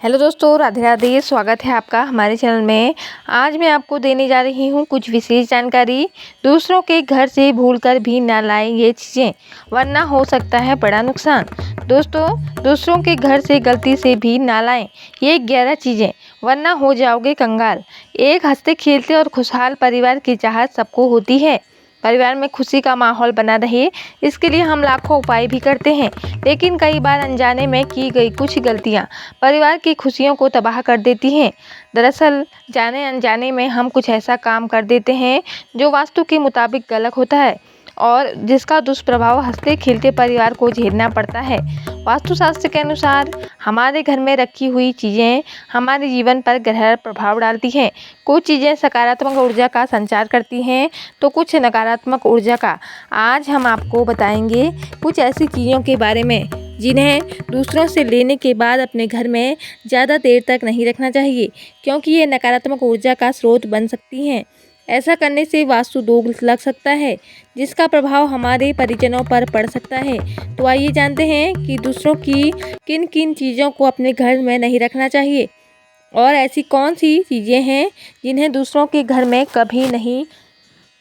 Hello दोस्तों, राधे राधे। स्वागत है आपका हमारे चैनल में। आज मैं आपको देने जा रही हूँ कुछ विशेष जानकारी। दूसरों के घर से भूलकर भी ना लाएं ये चीज़ें, वरना हो सकता है बड़ा नुकसान। दोस्तों, दूसरों के घर से गलती से भी ना लाएं ये 11 चीज़ें, वरना हो जाओगे कंगाल। एक हंसते खेलते और खुशहाल परिवार की चाहत सबको होती है। परिवार में खुशी का माहौल बना रहे, इसके लिए हम लाखों उपाय भी करते हैं, लेकिन कई बार अनजाने में की गई कुछ गलतियां परिवार की खुशियों को तबाह कर देती हैं। दरअसल जाने अनजाने में हम कुछ ऐसा काम कर देते हैं जो वास्तु के मुताबिक गलत होता है और जिसका दुष्प्रभाव हंसते खेलते परिवार को झेलना पड़ता है। वास्तुशास्त्र के अनुसार हमारे घर में रखी हुई चीज़ें हमारे जीवन पर गहरा प्रभाव डालती हैं। कुछ चीज़ें सकारात्मक ऊर्जा का संचार करती हैं तो कुछ नकारात्मक ऊर्जा का। आज हम आपको बताएंगे कुछ ऐसी चीज़ों के बारे में जिन्हें दूसरों से लेने के बाद अपने घर में ज़्यादा देर तक नहीं रखना चाहिए, क्योंकि ये नकारात्मक ऊर्जा का स्रोत बन सकती हैं। ऐसा करने से वास्तु दोष लग सकता है, जिसका प्रभाव हमारे परिजनों पर पड़ सकता है। तो आइए जानते हैं कि दूसरों की किन किन चीज़ों को अपने घर में नहीं रखना चाहिए और ऐसी कौन सी चीज़ें हैं जिन्हें दूसरों के घर में कभी नहीं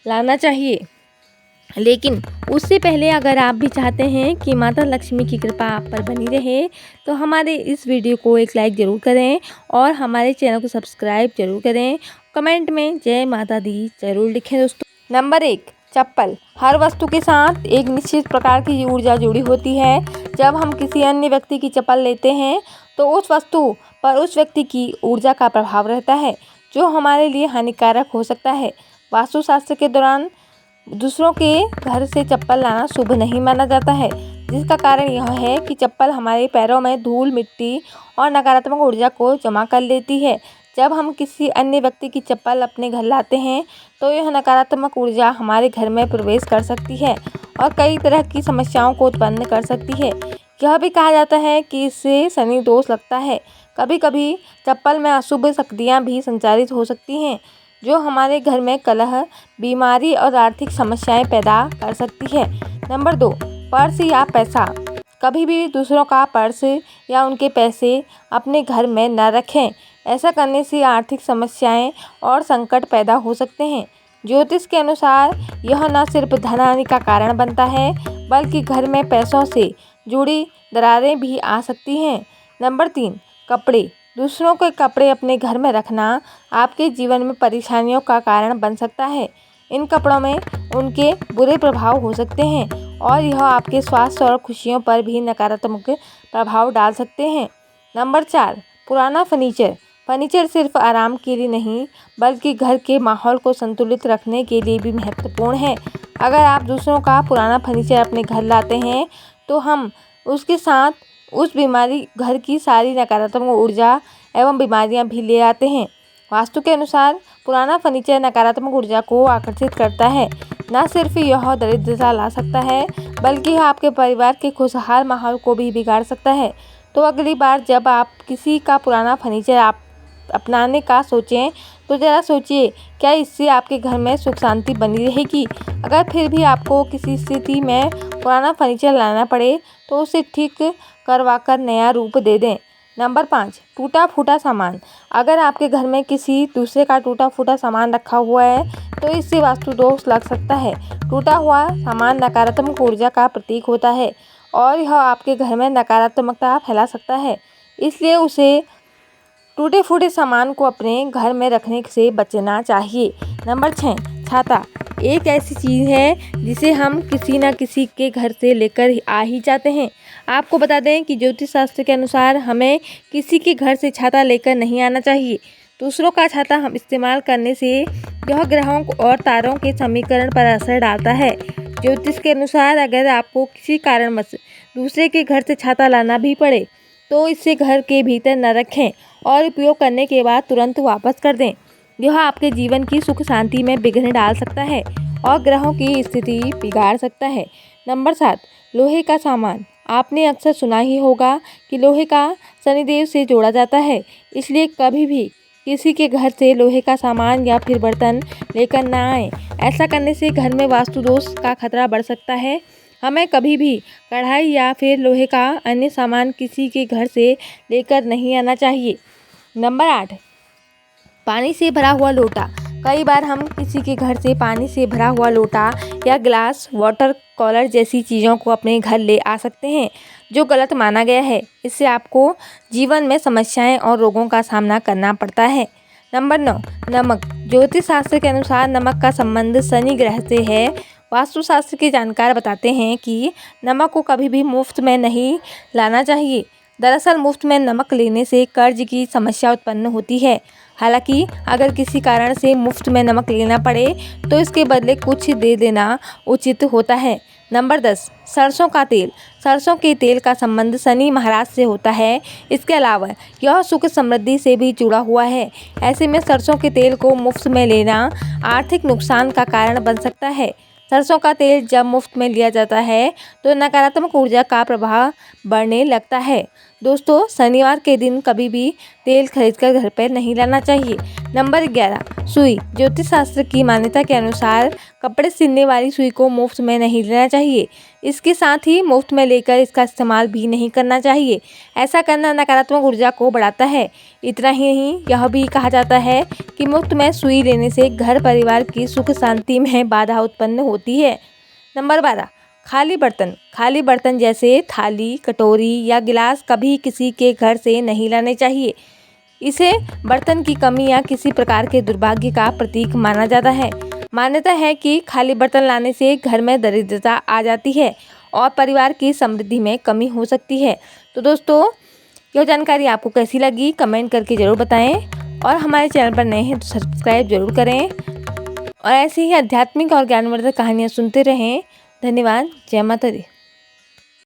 लाना चाहिए। लेकिन उससे पहले अगर आप भी चाहते हैं कि माता लक्ष्मी की कृपा आप पर बनी रहे, तो हमारे इस वीडियो को एक लाइक ज़रूर करें और हमारे चैनल को सब्सक्राइब जरूर करें। कमेंट में जय माता दी ज़रूर लिखें दोस्तों। नंबर 1, चप्पल। हर वस्तु के साथ एक निश्चित प्रकार की ऊर्जा जुड़ी होती है। जब हम किसी अन्य व्यक्ति की चप्पल लेते हैं तो उस वस्तु पर उस व्यक्ति की ऊर्जा का प्रभाव रहता है, जो हमारे लिए हानिकारक हो सकता है। वास्तुशास्त्र के दौरान दूसरों के घर से चप्पल लाना शुभ नहीं माना जाता है, जिसका कारण यह है कि चप्पल हमारे पैरों में धूल, मिट्टी और नकारात्मक ऊर्जा को जमा कर लेती है। जब हम किसी अन्य व्यक्ति की चप्पल अपने घर लाते हैं तो यह नकारात्मक ऊर्जा हमारे घर में प्रवेश कर सकती है और कई तरह की समस्याओं को उत्पन्न कर सकती है। यह भी कहा जाता है कि इससे शनि दोष लगता है। कभी कभी चप्पल में अशुभ शक्तियाँ भी संचारित हो सकती हैं, जो हमारे घर में कलह, बीमारी और आर्थिक समस्याएं पैदा कर सकती है। नंबर 2, पर्स या पैसा। कभी भी दूसरों का पर्स या उनके पैसे अपने घर में न रखें। ऐसा करने से आर्थिक समस्याएं और संकट पैदा हो सकते हैं। ज्योतिष के अनुसार यह न सिर्फ धन हानि का कारण बनता है, बल्कि घर में पैसों से जुड़ी दरारें भी आ सकती हैं। नंबर 3, कपड़े। दूसरों के कपड़े अपने घर में रखना आपके जीवन में परेशानियों का कारण बन सकता है। इन कपड़ों में उनके बुरे प्रभाव हो सकते हैं और यह आपके स्वास्थ्य और खुशियों पर भी नकारात्मक प्रभाव डाल सकते हैं। नंबर 4, पुराना फर्नीचर। फर्नीचर सिर्फ आराम के लिए नहीं, बल्कि घर के माहौल को संतुलित रखने के लिए भी महत्वपूर्ण है। अगर आप दूसरों का पुराना फर्नीचर अपने घर लाते हैं तो हम उसके साथ उस बीमारी घर की सारी नकारात्मक ऊर्जा एवं बीमारियां भी ले आते हैं। वास्तु के अनुसार पुराना फर्नीचर नकारात्मक ऊर्जा को आकर्षित करता है। न सिर्फ यह दरिद्रता ला सकता है, बल्कि यह आपके परिवार के खुशहाल माहौल को भी बिगाड़ सकता है। तो अगली बार जब आप किसी का पुराना फर्नीचर आप अपनाने का सोचें तो ज़रा सोचिए, क्या इससे आपके घर में सुख शांति बनी रहेगी। अगर फिर भी आपको किसी स्थिति में पुराना फर्नीचर लाना पड़े तो उसे ठीक करवाकर नया रूप दे दें। नंबर 5, टूटा फूटा सामान। अगर आपके घर में किसी दूसरे का टूटा फूटा सामान रखा हुआ है तो इससे वास्तु दोष लग सकता है। टूटा हुआ सामान नकारात्मक ऊर्जा का प्रतीक होता है और यह आपके घर में नकारात्मकता फैला सकता है, इसलिए उसे टूटे फूटे सामान को अपने घर में रखने से बचना चाहिए। नंबर 6, छाता। एक ऐसी चीज़ है जिसे हम किसी न किसी के घर से लेकर आ ही जाते हैं। आपको बता दें कि ज्योतिष शास्त्र के अनुसार हमें किसी के घर से छाता लेकर नहीं आना चाहिए। दूसरों का छाता हम इस्तेमाल करने से यह ग्रहों और तारों के समीकरण पर असर डालता है। ज्योतिष के अनुसार अगर आपको किसी कारणवश दूसरे के घर से छाता लाना भी पड़े तो इसे घर के भीतर न रखें और उपयोग करने के बाद तुरंत वापस कर दें। यह आपके जीवन की सुख शांति में विघ्न डाल सकता है और ग्रहों की स्थिति बिगाड़ सकता है। नंबर 7, लोहे का सामान। आपने अक्सर सुना ही होगा कि लोहे का शनिदेव से जोड़ा जाता है, इसलिए कभी भी किसी के घर से लोहे का सामान या फिर बर्तन लेकर ना आए। ऐसा करने से घर में वास्तु दोष का खतरा बढ़ सकता है। हमें कभी भी कढ़ाई या फिर लोहे का अन्य सामान किसी के घर से लेकर नहीं आना चाहिए। नंबर 8, पानी से भरा हुआ लोटा। कई बार हम किसी के घर से पानी से भरा हुआ लोटा या ग्लास, वाटर कूलर जैसी चीज़ों को अपने घर ले आ सकते हैं, जो गलत माना गया है। इससे आपको जीवन में समस्याएं और रोगों का सामना करना पड़ता है। नंबर 9, नमक। ज्योतिष शास्त्र के अनुसार नमक का संबंध शनि ग्रह से है। वास्तुशास्त्र के जानकार बताते हैं कि नमक को कभी भी मुफ्त में नहीं लाना चाहिए। दरअसल मुफ्त में नमक लेने से कर्ज की समस्या उत्पन्न होती है। हालांकि अगर किसी कारण से मुफ्त में नमक लेना पड़े तो इसके बदले कुछ दे देना उचित होता है। नंबर 10, सरसों का तेल। सरसों के तेल का संबंध शनि महाराज से होता है। इसके अलावा यह सुख समृद्धि से भी जुड़ा हुआ है। ऐसे में सरसों के तेल को मुफ्त में लेना आर्थिक नुकसान का कारण बन सकता है। सरसों का तेल जब मुफ्त में लिया जाता है तो नकारात्मक ऊर्जा का प्रभाव बढ़ने लगता है। दोस्तों, शनिवार के दिन कभी भी तेल खरीदकर घर पर नहीं लाना चाहिए। नंबर 11, सुई। ज्योतिष शास्त्र की मान्यता के अनुसार कपड़े सिलने वाली सुई को मुफ्त में नहीं लेना चाहिए। इसके साथ ही मुफ्त में लेकर इसका इस्तेमाल भी नहीं करना चाहिए। ऐसा करना नकारात्मक ऊर्जा को बढ़ाता है। इतना ही नहीं, यह भी कहा जाता है कि मुफ्त में सुई लेने से घर परिवार की सुख शांति में बाधा उत्पन्न होती है। नंबर 12, खाली बर्तन। खाली बर्तन जैसे थाली, कटोरी या गिलास कभी किसी के घर से नहीं लाने चाहिए। इसे बर्तन की कमी या किसी प्रकार के दुर्भाग्य का प्रतीक माना जाता है। मान्यता है कि खाली बर्तन लाने से घर में दरिद्रता आ जाती है और परिवार की समृद्धि में कमी हो सकती है। तो दोस्तों, यह जानकारी आपको कैसी लगी कमेंट करके ज़रूर बताएं और हमारे चैनल पर नए हैं तो सब्सक्राइब जरूर करें और ऐसी ही आध्यात्मिक और ज्ञानवर्धक कहानियाँ सुनते रहें। धन्यवाद। जय माता दी।